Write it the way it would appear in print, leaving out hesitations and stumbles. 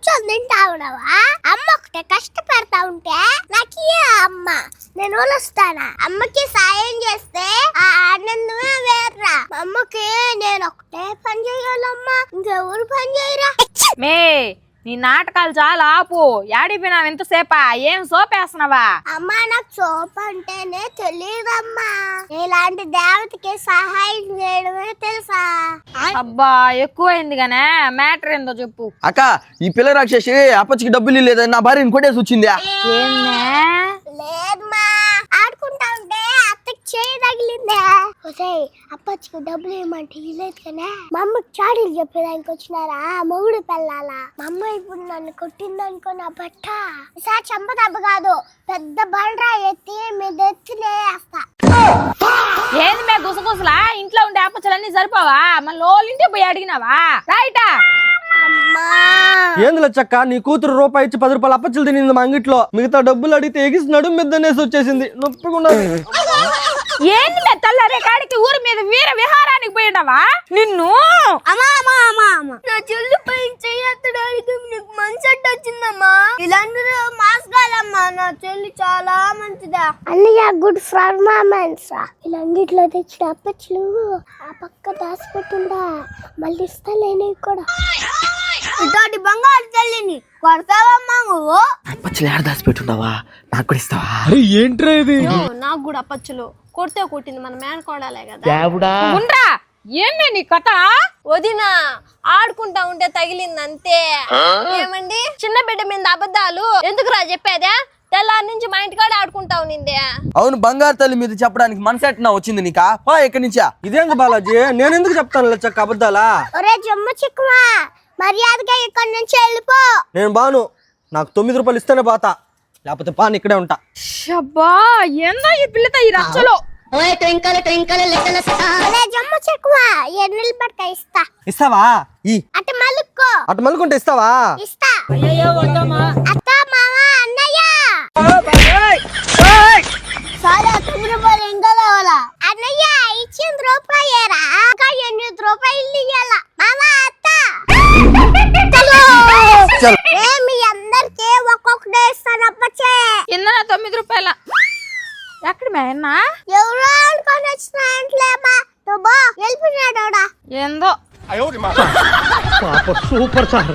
కూర్చొని తింటా ఉన్నావా? అమ్మ ఒకటే కష్టపడతా ఉంటే నాకు అమ్మ నేను వస్తానా? అమ్మకి సాయం చేస్తే ఆ ఆనందమే వేర్రా. అమ్మకి నేను ఒకటే పని చేయాలమ్మా, ఇంకెవరు పని చేయరా? మే నీ నాటకాలు చాలా ఆపు. యాడిపోయినావు ఎంతసేపా? ఏం సోపేస్తున్నావా? అమ్మా నాకు సోప్ అంటేనే తెలియదమ్మా. ఇలాంటి దేవతకి సహాయం చేయడమే తెలుసా? అబ్బా ఎక్కువైంది గానే, మ్యాటర్ ఏందో చెప్పు. అక్క ఈ పిల్ల రాక్షసి అప్పచ్చికి డబ్బులు లేదని నా భార్యని కొట్టేసి వచ్చిందా? లేదమ్మా, ఆడుకుంటా ఉంటే అత్తకి చేయి తగిలిందే. అప్పచ్చికి డబ్బులు ఏమంటే ఇలేదు కానీ మా అమ్మకి చాడీలు చెప్పేదానికి వచ్చినారా మొగుడు పెళ్ళాలా? మా అమ్మ ఇప్పుడు నన్ను కొట్టిందనుకో నా బట్ట ఈసారి చెంప దెబ్బ కాదు పెద్ద బండ్రా ఎత్తి మీద ఎత్తినేస్తా. ఏంది మే గుసగుసలా? ఇంట్లో ఉండే అప్పచ్చలన్నీ సరిపోవా? మళ్ళీ ఇంటికి పోయి అడిగినావా? రైటా ఏంది లచ్చక్క, నీ కూతురు రూపాయి ఇచ్చి 10 రూపాయలు అప్పచ్చులు తినింది మా అంగిట్లో. మిగతా డబ్బులు అడిగితే ఎగిసి నడుము మీదనేసి వచ్చేసింది. నొప్పిగా ఏంది మే తెల్లారే కాడికి ఊరి మీద వీర విహారానికి పోయినావా? నిన్ను నా చెల్లి పైన చెయ్యడానికి నీకు మంచి అట్ట వచ్చిందమ్మా. ఇలాంటి మాస్గాలమ్మా, నా చెల్లి చాలా మంచిదా. అన్నయ్య గుడ్ పర్ఫార్మెన్స్. ఇలాంటిలో తెచ్చిన అప్పచ్చులు ఆ పక్క దాచిపెట్టుందా, మళ్ళీ ఇస్తాలేని కూడా. ఇతోటి బంగారు తల్లిని కొడతావమ్మా నువ్వు? అప్పచ్చులు ఏడ దాచి పెట్టుండవా? నాకు కూడా ఇస్తావా? ఏంట్రా ఇది? నాకు కూడా అప్పచ్చులు కొడితే కొట్టింది మన మేనకోడాలే కదా. ఉండ్రా, ఏంది నీ కథ? వదినా ఆడుకుంటా ఉంటే తగిలింది అంతే. ఏమండి చిన్న బిడ్డ మీద అబద్ధాలు ఎందుకురా చెప్పేదే? తెల్లారి నుంచి మా ఇంటికాడ ఆడుకుంటా ఉన్నిందే. అవును, బంగారు తల్లి మీద చెప్పడానికి మనసెట్నా వచ్చింది నీకా? పో ఎక్కడి నుంచా? ఇదేంది బాలాజీ, నేను ఎందుకు చెప్తాను లచ్చక్క అబద్ధాలా? ఒరే జమ్మ చిక్కుమా, మర్యాదగా ఇక్కడి నుంచి వెళ్ళిపో. నేను బాను, నాకు 9 రూపాయలు ఇస్తేనే పోతా, లేకపోతే పాని ఇక్కడే ఉంటా. షబ్బా ఏందో ఈ పిల్లతో ఈ రచ్చలో. ఒరే జమ్మ చిక్కుమా, ఎన్నిళ్ళు పడతా ఇస్తా. ఇస్తావా? అటు మలుక్కో. అటు మలుకుంటే ఇస్తావా? ఇస్తా. అత్త మామ అన్నయ్య చాలా 9 రూపాయలు ఇంకా కావాలా? అన్నయ్య ఇచ్చింది రూపాయేరా, ఇంకా 8 రూపాయలు ఇయ్యాల. మామ అత్త మీ అందరికి ఒక్కొక్కటే ఇస్తాను. అప్పచ్చే ఇందనా 9 రూపాయల ఎక్కడ మేన్న? ఎవరో అనుకొని వచ్చిన ఇంట్లేమా నువ్వు వెళ్ళిపోయినాడా? ఏందో సూపర్ సార్.